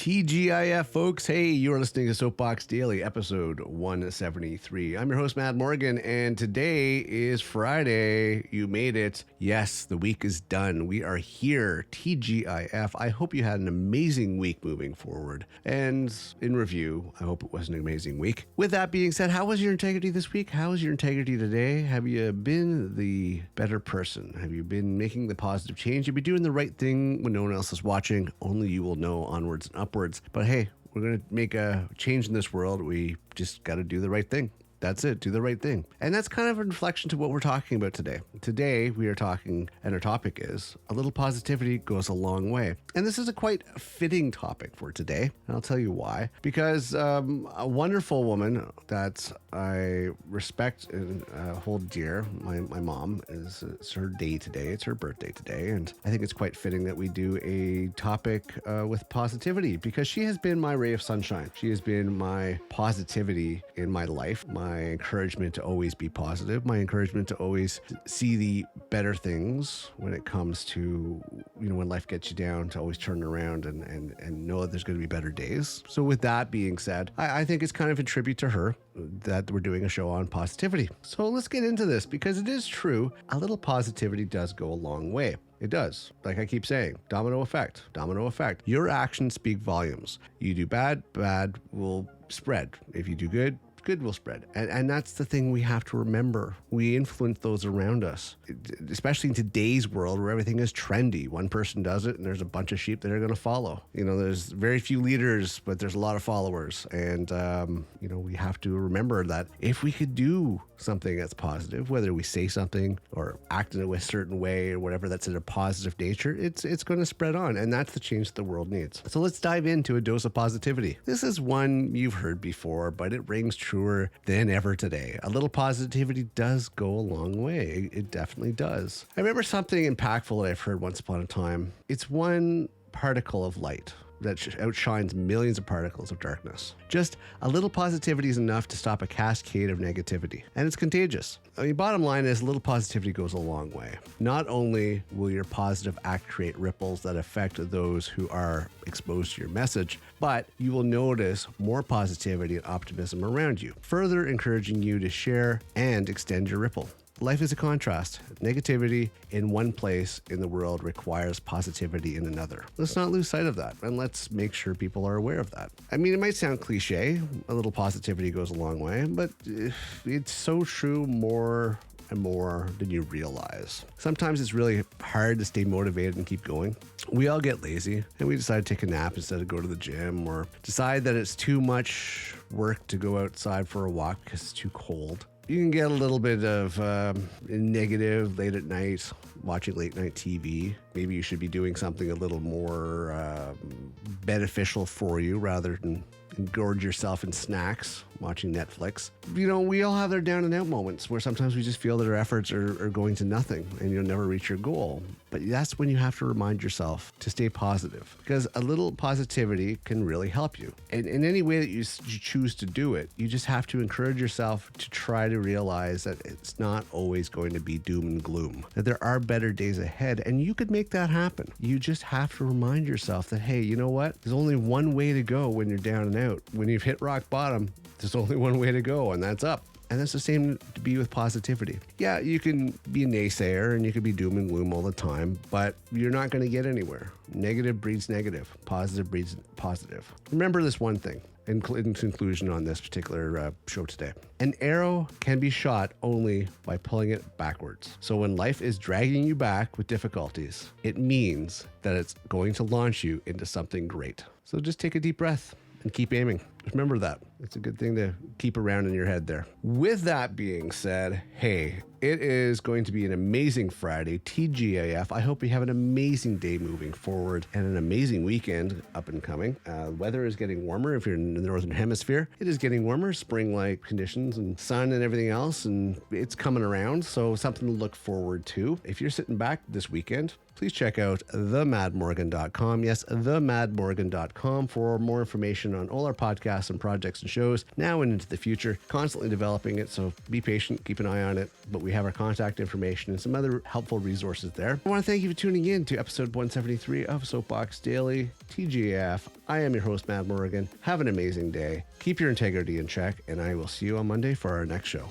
TGIF, folks. Hey, you're listening to SOAPBOX Daily, episode 173. I'm your host, Matt Morgan, and today is Friday. You made it. Yes, the week is done. We are here, TGIF. I hope you had an amazing week moving forward. And in review, I hope it was an amazing week. With that being said, how was your integrity this week? How is your integrity today? Have you been the better person? Have you been making the positive change? Have you been doing the right thing when no one else is watching? Only you will know, onwards and upwards. But hey, we're going to make a change in this world. We just got to do the right thing. That's it. Do the right thing. And that's kind of a reflection to what we're talking about today. Today, we are talking, and our topic is, a little positivity goes a long way. And this is a quite fitting topic for today. And I'll tell you why. Because a wonderful woman that I respect and hold dear, my mom, it's her day today. It's her birthday today. And I think it's quite fitting that we do a topic with positivity, because she has been my ray of sunshine. She has been my positivity in my life, my encouragement to always be positive, my encouragement to always see the better things when it comes to, when life gets you down, to always turn around and know that there's going to be better days. So with that being said, I think it's kind of a tribute to her that we're doing a show on positivity. So let's get into this, because it is true, a little positivity does go a long way. It does. Like I keep saying, domino effect, domino effect. Your actions speak volumes. You do bad, bad will spread. If you do good, good will spread. And that's the thing we have to remember. We influence those around us, especially in today's world where everything is trendy. One person does it and there's a bunch of sheep that are going to follow. There's very few leaders, but there's a lot of followers. And, we have to remember that if we could do something that's positive, whether we say something or act in a certain way or whatever that's in a positive nature, it's going to spread on. And that's the change that the world needs. So let's dive into a dose of positivity. This is one you've heard before, but it rings truer than ever today. A little positivity does go a long way. It definitely does. I remember something impactful that I've heard once upon a time. It's one particle of light that outshines millions of particles of darkness. Just a little positivity is enough to stop a cascade of negativity. And it's contagious. Bottom line is, a little positivity goes a long way. Not only will your positive act create ripples that affect those who are exposed to your message, but you will notice more positivity and optimism around you, further encouraging you to share and extend your ripple. Life is a contrast. Negativity in one place in the world requires positivity in another. Let's not lose sight of that, and let's make sure people are aware of that. It might sound cliche, a little positivity goes a long way, but it's so true more and more than you realize. Sometimes it's really hard to stay motivated and keep going. We all get lazy and we decide to take a nap instead of go to the gym, or decide that it's too much work to go outside for a walk because it's too cold. You can get a little bit of negative late at night, watching late night TV. Maybe you should be doing something a little more beneficial for you rather than engorge yourself in snacks, watching Netflix. We all have their down and out moments where sometimes we just feel that our efforts are going to nothing and you'll never reach your goal. But that's when you have to remind yourself to stay positive, because a little positivity can really help you. And in any way that you choose to do it, you just have to encourage yourself to try to realize that it's not always going to be doom and gloom, that there are better days ahead, and you could make that happen. You just have to remind yourself that, hey, you know what? There's only one way to go when you're down and out. When you've hit rock bottom, there's only one way to go, and that's up. And that's the same to be with positivity. Yeah, you can be a naysayer and you can be doom and gloom all the time, but you're not going to get anywhere. Negative breeds negative. Positive breeds positive. Remember this one thing in conclusion on this particular show today. An arrow can be shot only by pulling it backwards. So when life is dragging you back with difficulties, it means that it's going to launch you into something great. So just take a deep breath and keep aiming. Remember that. It's a good thing to keep around in your head there. With that being said, hey, it is going to be an amazing Friday, TGIF. I hope you have an amazing day moving forward and an amazing weekend up and coming. Weather is getting warmer if you're in the Northern Hemisphere. It is getting warmer, spring-like conditions and sun and everything else, and it's coming around, so something to look forward to. If you're sitting back this weekend, please check out themadmorgan.com. Yes, themadmorgan.com for more information on all our podcasts podcasts and projects and shows now and into the future, constantly developing it. So be patient, keep an eye on it. But we have our contact information and some other helpful resources there. I want to thank you for tuning in to episode 173 of Soapbox Daily, TGF. I am your host, Matt Morgan. Have an amazing day. Keep your integrity in check, and I will see you on Monday for our next show.